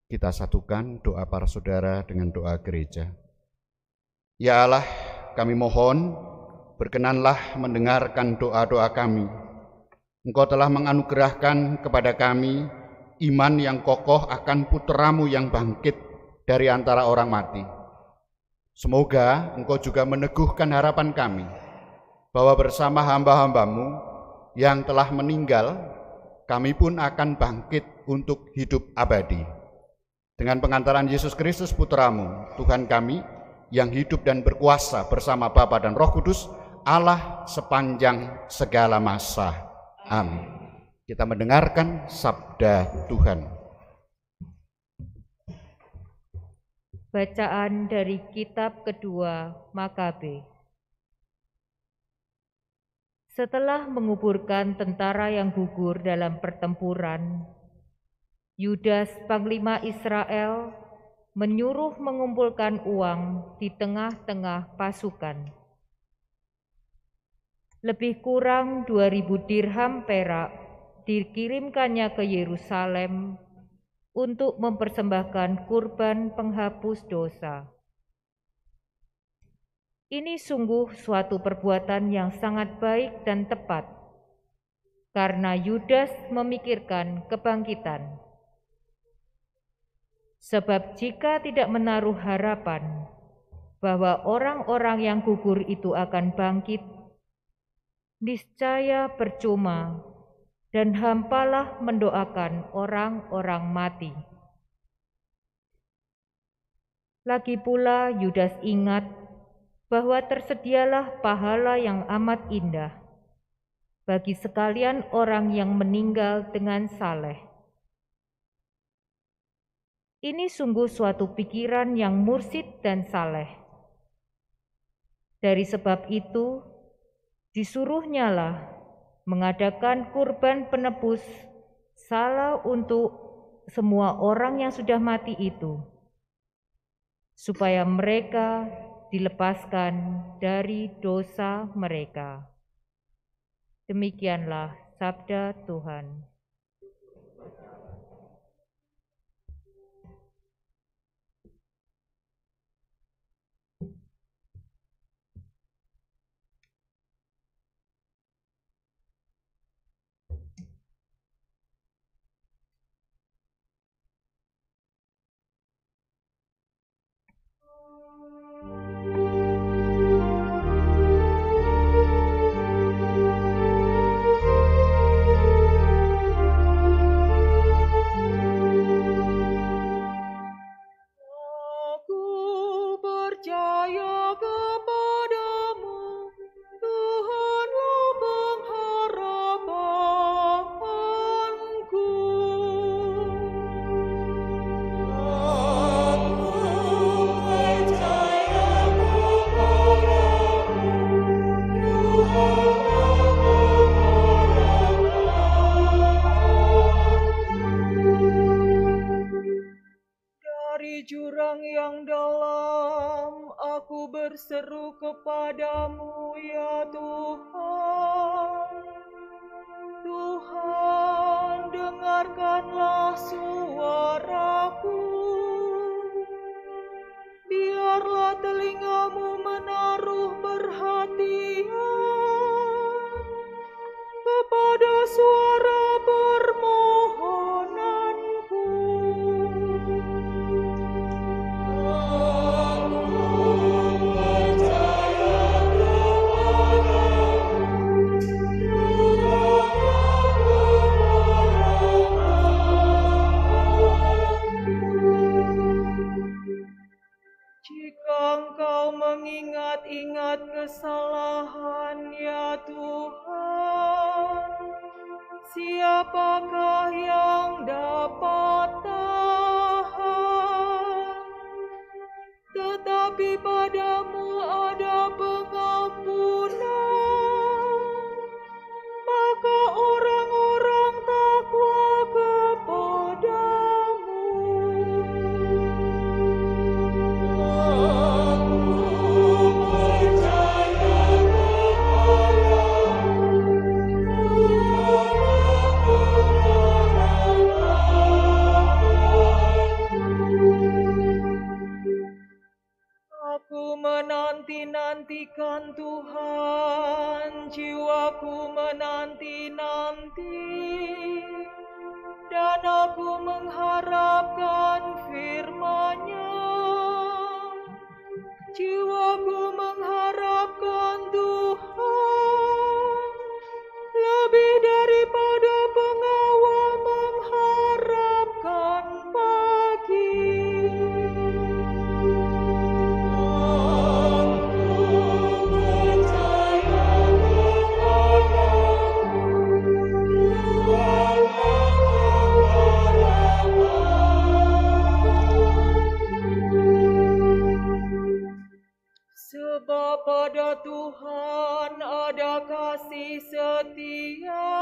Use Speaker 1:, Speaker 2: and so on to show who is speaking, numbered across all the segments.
Speaker 1: Kita satukan doa para saudara dengan doa gereja. Ya Allah, kami mohon berkenanlah mendengarkan doa-doa kami. Engkau telah menganugerahkan kepada kami iman yang kokoh akan putra-Mu yang bangkit dari antara orang mati. Semoga Engkau juga meneguhkan harapan kami bahwa bersama hamba-hamba-Mu yang telah meninggal, kami pun akan bangkit untuk hidup abadi. Dengan pengantaran Yesus Kristus Putra-Mu, Tuhan kami, yang hidup dan berkuasa bersama Bapa dan Roh Kudus, Allah sepanjang segala masa. Amin. Kita mendengarkan sabda Tuhan.
Speaker 2: Bacaan dari kitab kedua Makabe. Setelah menguburkan tentara yang gugur dalam pertempuran, Yudas, panglima Israel, menyuruh mengumpulkan uang di tengah-tengah pasukan. Lebih kurang 2.000 dirham perak dikirimkannya ke Yerusalem untuk mempersembahkan kurban penghapus dosa. Ini sungguh suatu perbuatan yang sangat baik dan tepat, karena Yudas memikirkan kebangkitan. Sebab jika tidak menaruh harapan bahwa orang-orang yang gugur itu akan bangkit, niscaya percuma dan hampalah mendoakan orang-orang mati. Lagi pula Yudas ingat bahwa tersedialah pahala yang amat indah bagi sekalian orang yang meninggal dengan saleh. Ini sungguh suatu pikiran yang mursyid dan saleh. Dari sebab itu, disuruhnyalah mengadakan kurban penebus salah untuk semua orang yang sudah mati itu, supaya mereka dilepaskan dari dosa mereka. Demikianlah sabda Tuhan.
Speaker 3: Jurang yang dalam aku berseru kepadamu, ya Tuhan. Tuhan, dengarkanlah suaraku. Biarlah telingamu menaruh perhatian kepada suara permohonanku. Engkau mengingat-ingat kesalahan, ya Tuhan, siapakah yang dapat tahan? Tetapi padamu ada pengampunan, maka orang-orang takwa kepadamu. firman Tuhan, jiwaku menanti-nanti, dan aku mengharapkan firman-Nya. Jiwaku mengharapkan Tuhan, lebih daripada pengawal mengharapkan pagi. Sebab pada Tuhan ada kasih setia,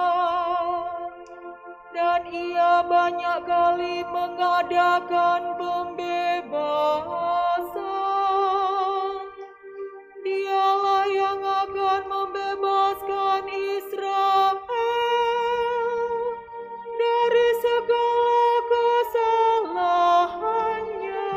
Speaker 3: dan Ia banyak kali mengadakan pembebasan. Dialah yang akan membebaskan Israel dari segala kesalahannya.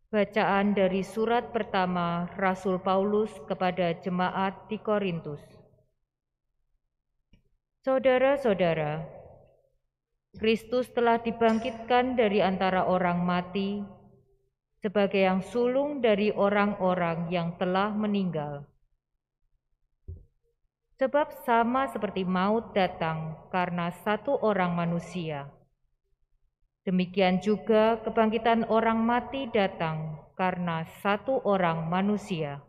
Speaker 2: Bacaan dari surat pertama Rasul Paulus kepada jemaat di Korintus. Saudara-saudara, Kristus telah dibangkitkan dari antara orang mati sebagai yang sulung dari orang-orang yang telah meninggal. Sebab sama seperti maut datang karena satu orang manusia, demikian juga kebangkitan orang mati datang karena satu orang manusia.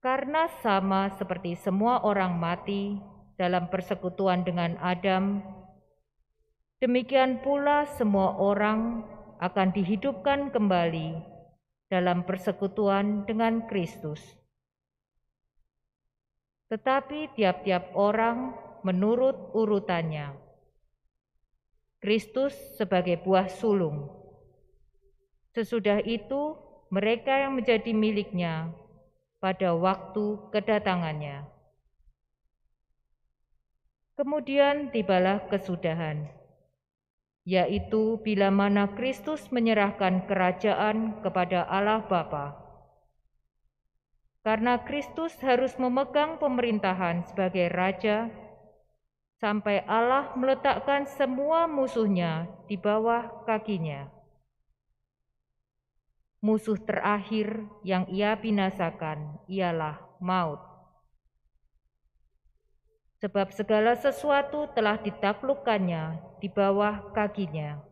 Speaker 2: Karena sama seperti semua orang mati dalam persekutuan dengan Adam, demikian pula semua orang akan dihidupkan kembali dalam persekutuan dengan Kristus. Tetapi tiap-tiap orang menurut urutannya. Kristus sebagai buah sulung. Sesudah itu, mereka yang menjadi miliknya pada waktu kedatangannya. Kemudian tibalah kesudahan, yaitu bila mana Kristus menyerahkan kerajaan kepada Allah Bapa. Karena Kristus harus memegang pemerintahan sebagai Raja, sampai Allah meletakkan semua musuhnya di bawah kakinya. Musuh terakhir yang Ia binasakan ialah maut. Sebab segala sesuatu telah ditaklukkannya di bawah kakinya.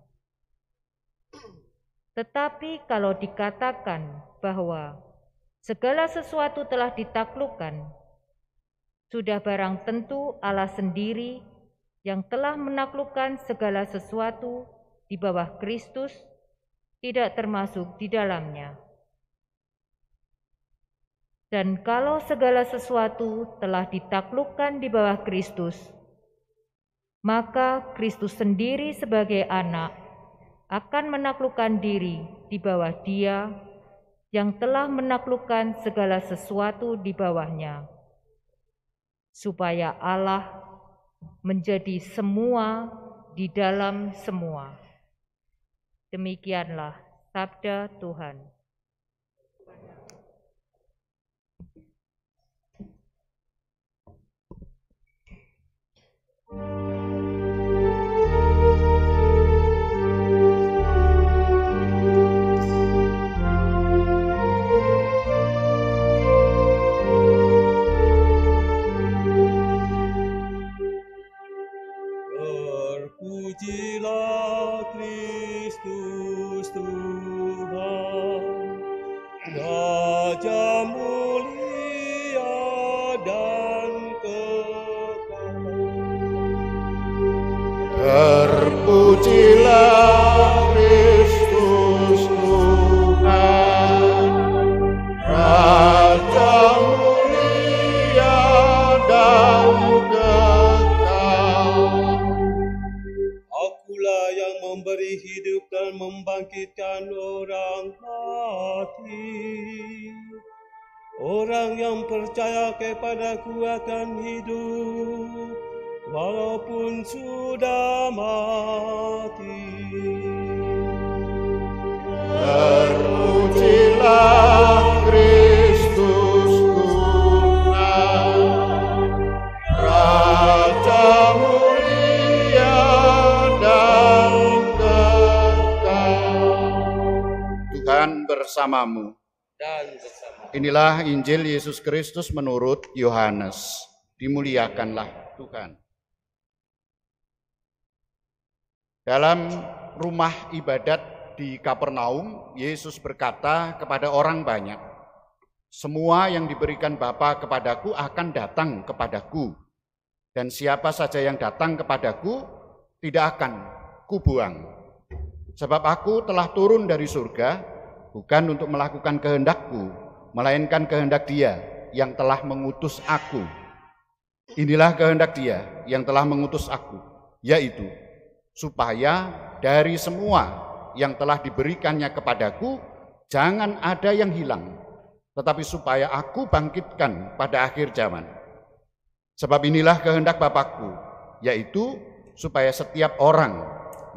Speaker 2: Tetapi kalau dikatakan bahwa segala sesuatu telah ditaklukkan, sudah barang tentu Allah sendiri yang telah menaklukkan segala sesuatu di bawah Kristus tidak termasuk di dalamnya. Dan kalau segala sesuatu telah ditaklukkan di bawah Kristus, maka Kristus sendiri sebagai anak akan menaklukkan diri di bawah Dia yang telah menaklukkan segala sesuatu di bawahnya, supaya Allah menjadi semua di dalam semua. Demikianlah sabda Tuhan.
Speaker 4: Terpujilah Kristus Tuhan, Raja mulia dan kekal.
Speaker 1: Terpujilah Kristus Tuhan, Raja mulia dan kekal.
Speaker 4: Akulah yang memberi hidup dan membangkitkan orang mati. Orang yang percaya kepadaku akan hidup, walaupun sudah mati.
Speaker 1: Terpujilah Kristus Tuhan, Raja mulia dan kekal. Tuhan bersamamu.
Speaker 4: Dan bersama.
Speaker 1: Inilah Injil Yesus Kristus menurut Yohanes. Dimuliakanlah Tuhan. Dalam rumah ibadat di Kapernaum, Yesus berkata kepada orang banyak, "Semua yang diberikan Bapa kepadaku akan datang kepadaku, dan siapa saja yang datang kepadaku tidak akan kubuang. Sebab aku telah turun dari surga, bukan untuk melakukan kehendakku, melainkan kehendak Dia yang telah mengutus aku. Inilah kehendak Dia yang telah mengutus aku, yaitu supaya dari semua yang telah diberikannya kepadaku, jangan ada yang hilang, tetapi supaya aku bangkitkan pada akhir zaman. Sebab inilah kehendak Bapakku, yaitu supaya setiap orang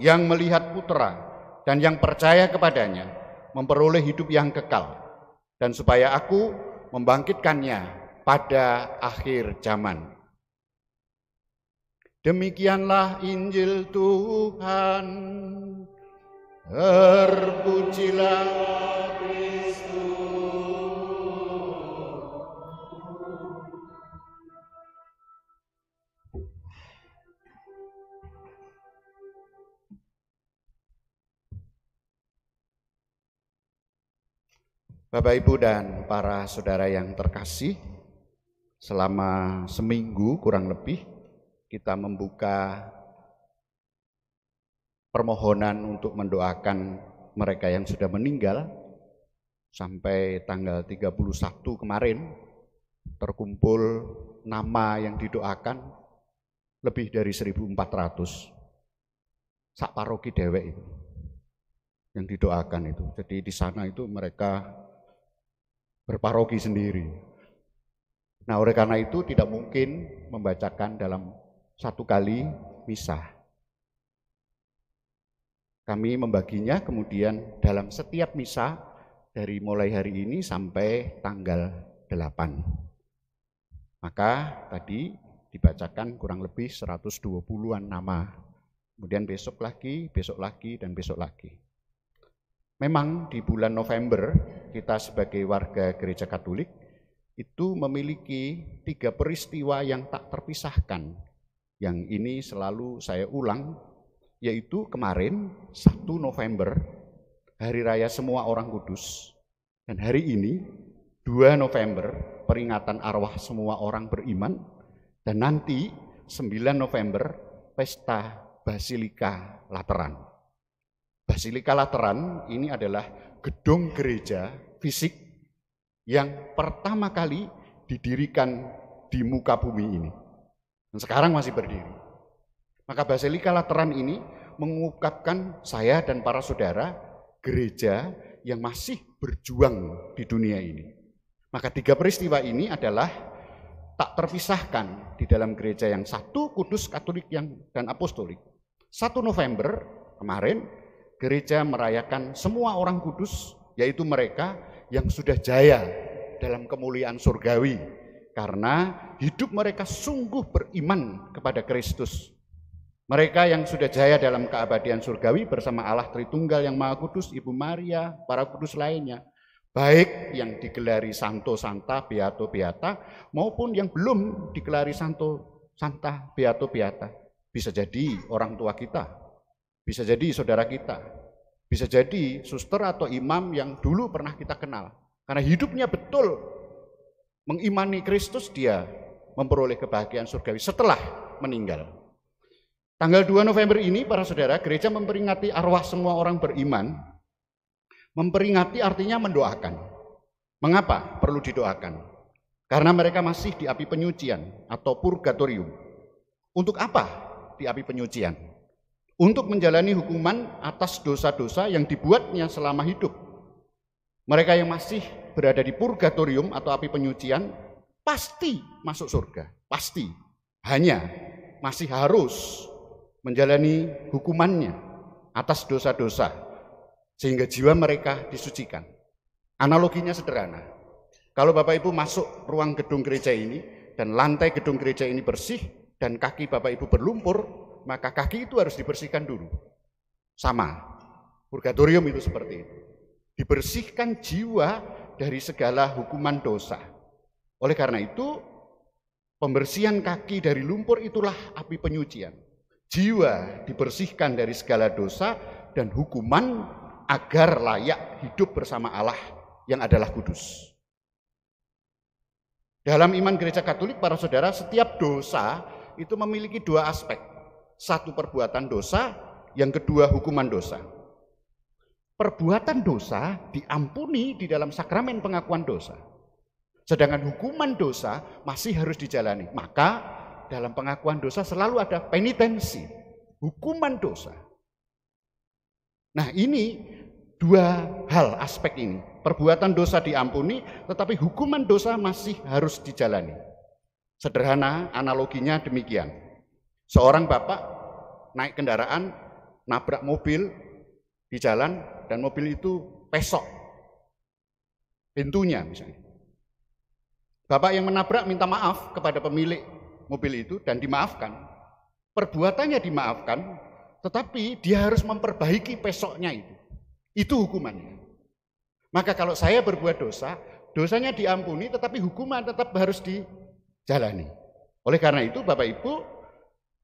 Speaker 1: yang melihat Putra dan yang percaya kepadanya memperoleh hidup yang kekal, dan supaya aku membangkitkannya pada akhir zaman." Demikianlah Injil Tuhan. Terpujilah Kristus. Bapak, Ibu, dan para saudara yang terkasih, selama seminggu kurang lebih kita membuka permohonan untuk mendoakan mereka yang sudah meninggal. Sampai tanggal 31 kemarin terkumpul nama yang didoakan lebih dari 1.400. Sak paroki dewek itu yang didoakan itu. Jadi di sana itu mereka berparoki sendiri. Nah, oleh karena itu tidak mungkin membacakan dalam satu kali misa. Kami membaginya kemudian dalam setiap misa dari mulai hari ini sampai tanggal 8. Maka tadi dibacakan kurang lebih 120-an nama. Kemudian besok lagi, dan besok lagi. Memang di bulan November kita sebagai warga Gereja Katolik itu memiliki 3 peristiwa yang tak terpisahkan. Yang ini selalu saya ulang, yaitu kemarin 1 November, Hari Raya Semua Orang Kudus. Dan hari ini 2 November, peringatan arwah semua orang beriman. Dan nanti 9 November, Pesta Basilika Lateran. Basilika Lateran ini adalah gedung gereja fisik yang pertama kali didirikan di muka bumi ini. Dan sekarang masih berdiri. Maka Basilika Lateran ini mengungkapkan saya dan para saudara gereja yang masih berjuang di dunia ini. Maka 3 peristiwa ini adalah tak terpisahkan di dalam gereja yang satu, kudus, katolik dan apostolik. 1 November kemarin gereja merayakan semua orang kudus, yaitu mereka yang sudah jaya dalam kemuliaan surgawi, karena hidup mereka sungguh beriman kepada Kristus. Mereka yang sudah jaya dalam keabadian surgawi bersama Allah Tritunggal yang Maha Kudus, Ibu Maria, para kudus lainnya, baik yang digelari Santo Santa Beato Beata maupun yang belum digelari Santo Santa Beato Beata. Bisa jadi orang tua kita, bisa jadi saudara kita, bisa jadi suster atau imam yang dulu pernah kita kenal. Karena hidupnya betul mengimani Kristus, dia memperoleh kebahagiaan surgawi setelah meninggal. Tanggal 2 November ini, para saudara, gereja memperingati arwah semua orang beriman. Memperingati artinya mendoakan. Mengapa perlu didoakan? Karena mereka masih di api penyucian atau purgatorium. Untuk apa di api penyucian? Untuk menjalani hukuman atas dosa-dosa yang dibuatnya selama hidup. Mereka yang masih berada di purgatorium atau api penyucian pasti masuk surga, pasti. Hanya masih harus menjalani hukumannya atas dosa-dosa sehingga jiwa mereka disucikan. Analoginya sederhana. Kalau Bapak Ibu masuk ruang gedung gereja ini dan lantai gedung gereja ini bersih dan kaki Bapak Ibu berlumpur, maka kaki itu harus dibersihkan dulu. Sama, purgatorium itu seperti itu. Dibersihkan jiwa dari segala hukuman dosa. Oleh karena itu, pembersihan kaki dari lumpur itulah api penyucian. Jiwa dibersihkan dari segala dosa dan hukuman agar layak hidup bersama Allah yang adalah kudus. Dalam iman gereja Katolik, para saudara, setiap dosa itu memiliki dua aspek. Satu, perbuatan dosa, yang kedua, hukuman dosa. Perbuatan dosa diampuni di dalam sakramen pengakuan dosa. Sedangkan hukuman dosa masih harus dijalani. Maka dalam pengakuan dosa selalu ada penitensi, hukuman dosa. Nah, ini dua hal aspek ini. Perbuatan dosa diampuni, tetapi hukuman dosa masih harus dijalani. Sederhana analoginya demikian. Seorang bapak naik kendaraan, nabrak mobil di jalan, dan mobil itu pesok pintunya misalnya. Bapak yang menabrak minta maaf kepada pemilik mobil itu dan dimaafkan. Perbuatannya dimaafkan, tetapi dia harus memperbaiki pesoknya itu. Itu hukumannya. Maka kalau saya berbuat dosa, dosanya diampuni, tetapi hukuman tetap harus dijalani. Oleh karena itu Bapak Ibu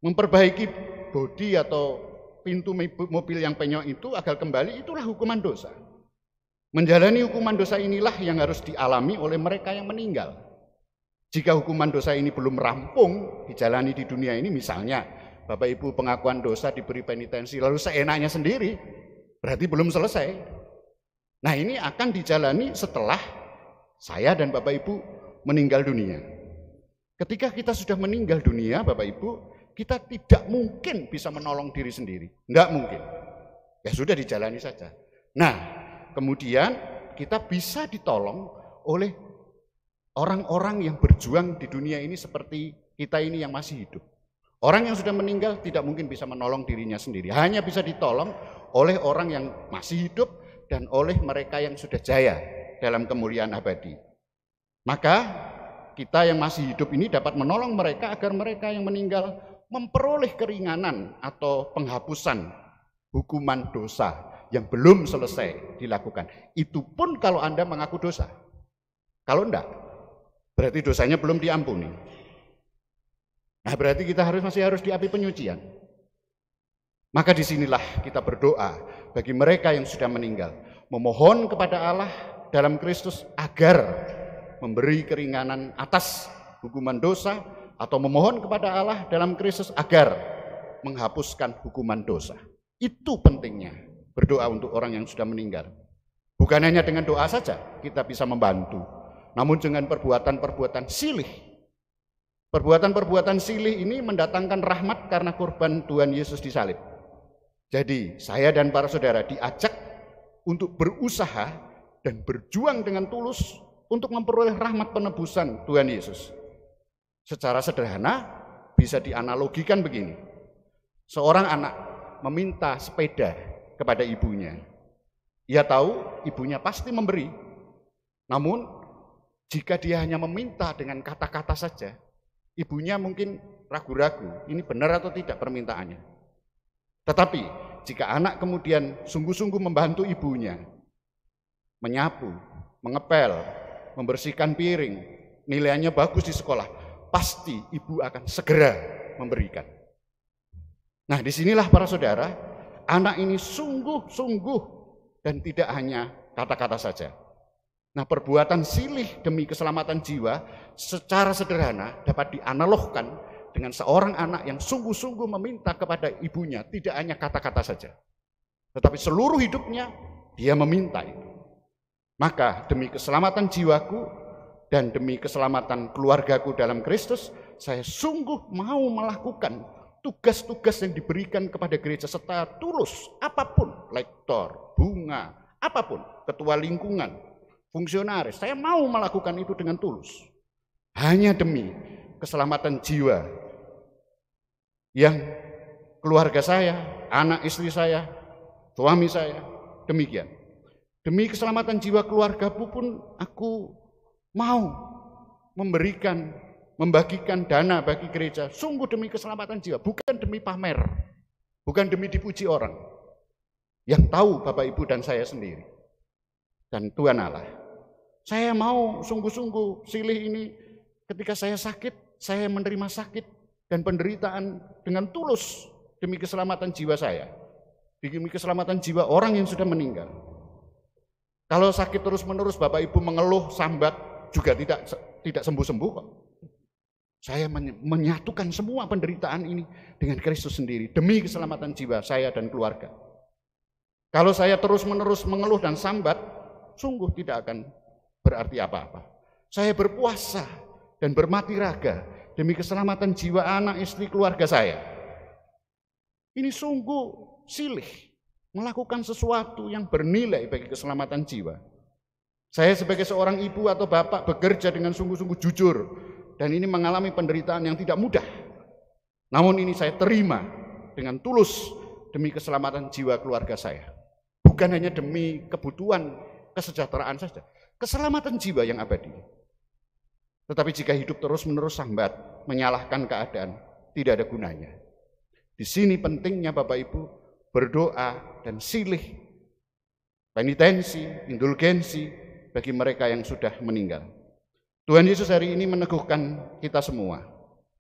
Speaker 1: memperbaiki bodi atau pintu mobil yang penyok itu agar kembali, itulah hukuman dosa. Menjalani hukuman dosa inilah yang harus dialami oleh mereka yang meninggal. Jika hukuman dosa ini belum rampung dijalani di dunia ini, misalnya Bapak Ibu pengakuan dosa diberi penitensi lalu seenaknya sendiri, berarti belum selesai. Nah, ini akan dijalani setelah saya dan Bapak Ibu meninggal dunia. Ketika kita sudah meninggal dunia, Bapak Ibu, kita tidak mungkin bisa menolong diri sendiri. Tidak mungkin. Ya sudah, dijalani saja. Nah, kemudian kita bisa ditolong oleh orang-orang yang berjuang di dunia ini seperti kita ini yang masih hidup. Orang yang sudah meninggal tidak mungkin bisa menolong dirinya sendiri. Hanya bisa ditolong oleh orang yang masih hidup dan oleh mereka yang sudah jaya dalam kemuliaan abadi. Maka kita yang masih hidup ini dapat menolong mereka agar mereka yang meninggal memperoleh keringanan atau penghapusan hukuman dosa yang belum selesai dilakukan. Itu pun kalau Anda mengaku dosa. Kalau enggak, berarti dosanya belum diampuni. Nah, berarti kita masih harus di api penyucian. Maka disinilah kita berdoa bagi mereka yang sudah meninggal, memohon kepada Allah dalam Kristus agar memberi keringanan atas hukuman dosa, atau memohon kepada Allah dalam Kristus agar menghapuskan hukuman dosa. Itu pentingnya berdoa untuk orang yang sudah meninggal. Bukan hanya dengan doa saja kita bisa membantu, namun dengan perbuatan-perbuatan silih. Perbuatan-perbuatan silih ini mendatangkan rahmat karena korban Tuhan Yesus disalib. Jadi saya dan para saudara diajak untuk berusaha dan berjuang dengan tulus untuk memperoleh rahmat penebusan Tuhan Yesus. Secara sederhana bisa dianalogikan begini. Seorang anak meminta sepeda kepada ibunya. Ia tahu ibunya pasti memberi. Namun jika dia hanya meminta dengan kata-kata saja, ibunya mungkin ragu-ragu, ini benar atau tidak permintaannya. Tetapi jika anak kemudian sungguh-sungguh membantu ibunya, menyapu, mengepel, membersihkan piring, nilainya bagus di sekolah, pasti ibu akan segera memberikan. Nah, disinilah para saudara, anak ini sungguh-sungguh dan tidak hanya kata-kata saja. Nah, perbuatan silih demi keselamatan jiwa secara sederhana dapat dianalogkan dengan seorang anak yang sungguh-sungguh meminta kepada ibunya, tidak hanya kata-kata saja, tetapi seluruh hidupnya dia meminta itu. Maka demi keselamatan jiwaku dan demi keselamatan keluargaku dalam Kristus, saya sungguh mau melakukan tugas-tugas yang diberikan kepada gereja secara tulus, apapun, lektor, bunga, apapun, ketua lingkungan, fungsionaris, saya mau melakukan itu dengan tulus. Hanya demi keselamatan jiwa yang keluarga saya, anak istri saya, suami saya, demikian. Demi keselamatan jiwa keluargaku pun aku mau membagikan dana bagi gereja, sungguh demi keselamatan jiwa, bukan demi pamer, bukan demi dipuji orang. Yang tahu Bapak Ibu dan saya sendiri. Dan Tuhan Allah, saya mau sungguh-sungguh silih ini ketika saya sakit, saya menerima sakit dan penderitaan dengan tulus demi keselamatan jiwa saya, demi keselamatan jiwa orang yang sudah meninggal. Kalau sakit terus-menerus Bapak Ibu mengeluh, sambat, juga tidak sembuh-sembuh kok. Saya menyatukan semua penderitaan ini dengan Kristus sendiri demi keselamatan jiwa saya dan keluarga. Kalau saya terus-menerus mengeluh dan sambat, sungguh tidak akan berarti apa-apa. Saya berpuasa dan bermati raga demi keselamatan jiwa anak, istri, keluarga saya. Ini sungguh silih melakukan sesuatu yang bernilai bagi keselamatan jiwa. Saya sebagai seorang ibu atau bapak bekerja dengan sungguh-sungguh jujur, dan ini mengalami penderitaan yang tidak mudah. Namun ini saya terima dengan tulus demi keselamatan jiwa keluarga saya. Bukan hanya demi kebutuhan kesejahteraan saja, keselamatan jiwa yang abadi. Tetapi jika hidup terus-menerus sambat, menyalahkan keadaan, tidak ada gunanya. Di sini pentingnya Bapak Ibu berdoa dan silih, penitensi, indulgensi bagi mereka yang sudah meninggal. Tuhan Yesus hari ini meneguhkan kita semua.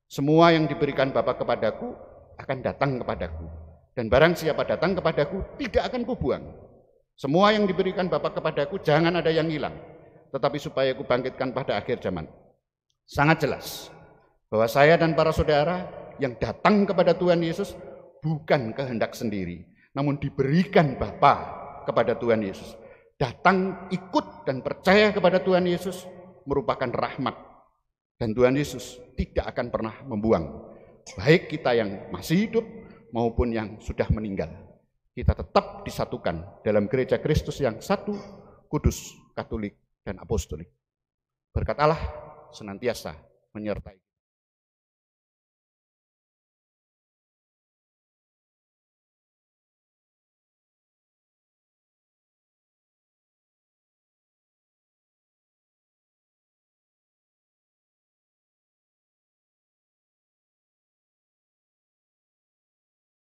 Speaker 1: Semua yang diberikan Bapa kepadaku akan datang kepadaku. Dan barang siapa datang kepadaku, tidak akan kubuang. Semua yang diberikan Bapa kepadaku, jangan ada yang hilang, tetapi supaya kubangkitkan pada akhir zaman. Sangat jelas bahwa saya dan para saudara yang datang kepada Tuhan Yesus bukan kehendak sendiri, namun diberikan Bapa kepada Tuhan Yesus. Datang, ikut dan percaya kepada Tuhan Yesus merupakan rahmat. Dan Tuhan Yesus tidak akan pernah membuang, baik kita yang masih hidup maupun yang sudah meninggal. Kita tetap disatukan dalam gereja Kristus yang satu, kudus, katolik, dan apostolik. Berkat Allah senantiasa menyertai.